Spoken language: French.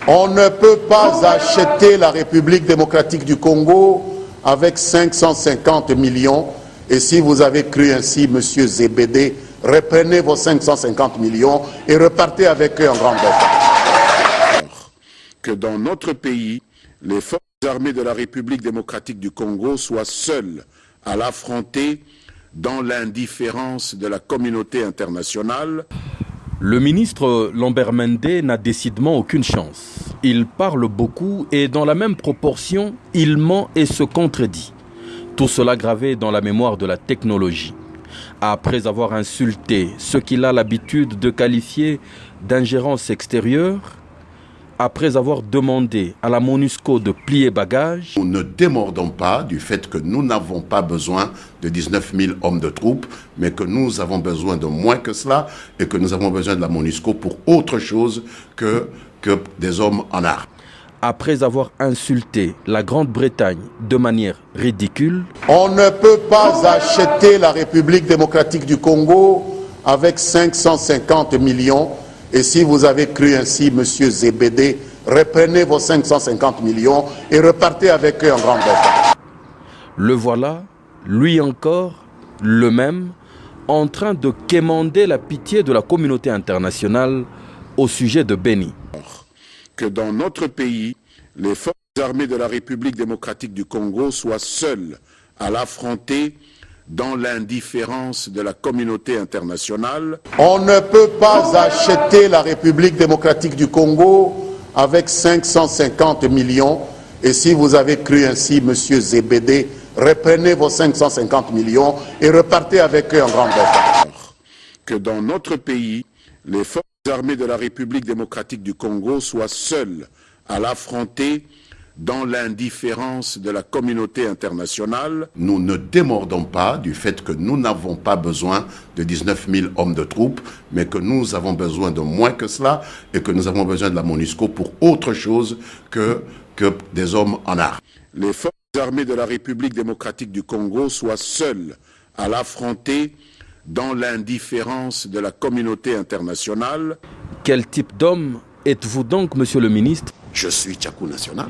On ne peut pas acheter la République démocratique du Congo avec 550 millions. Et si vous avez cru ainsi, monsieur Zébédé, reprenez vos 550 millions et repartez avec eux en grande bataille. Que dans notre pays, les forces armées de la République démocratique du Congo soient seules à l'affronter dans l'indifférence de la communauté internationale. Le ministre Lambert Mende n'a décidément aucune chance. Il parle beaucoup et dans la même proportion, il ment et se contredit. Tout cela gravé dans la mémoire de la technologie. Après avoir insulté ce qu'il a l'habitude de qualifier d'ingérence extérieure, après avoir demandé à la MONUSCO de plier bagages, nous ne démordons pas du fait que nous n'avons pas besoin de 19 000 hommes de troupes, mais que nous avons besoin de moins que cela et que nous avons besoin de la MONUSCO pour autre chose que des hommes en armes. Après avoir insulté la Grande-Bretagne de manière ridicule, on ne peut pas acheter la République démocratique du Congo avec 550 millions. Et si vous avez cru ainsi, monsieur Zébédé, reprenez vos 550 millions et repartez avec eux en grande bataille. Le voilà, lui encore, le même, en train de quémander la pitié de la communauté internationale au sujet de Béni. Que dans notre pays, les forces armées de la République démocratique du Congo soient seules à l'affronter dans l'indifférence de la communauté internationale. On ne peut pas acheter la République démocratique du Congo avec 550 millions. Et si vous avez cru ainsi, monsieur Zébédé, reprenez vos 550 millions et repartez avec eux en grande bataille. Que dans notre pays, les forces armées de la République démocratique du Congo soient seules à l'affronter dans l'indifférence de la communauté internationale. Nous ne démordons pas du fait que nous n'avons pas besoin de 19 000 hommes de troupes, mais que nous avons besoin de moins que cela et que nous avons besoin de la MONUSCO pour autre chose que des hommes en armes. Les forces armées de la République démocratique du Congo soient seules à l'affronter dans l'indifférence de la communauté internationale. Quel type d'homme êtes-vous donc, monsieur le ministre? Je suis Tchakou national.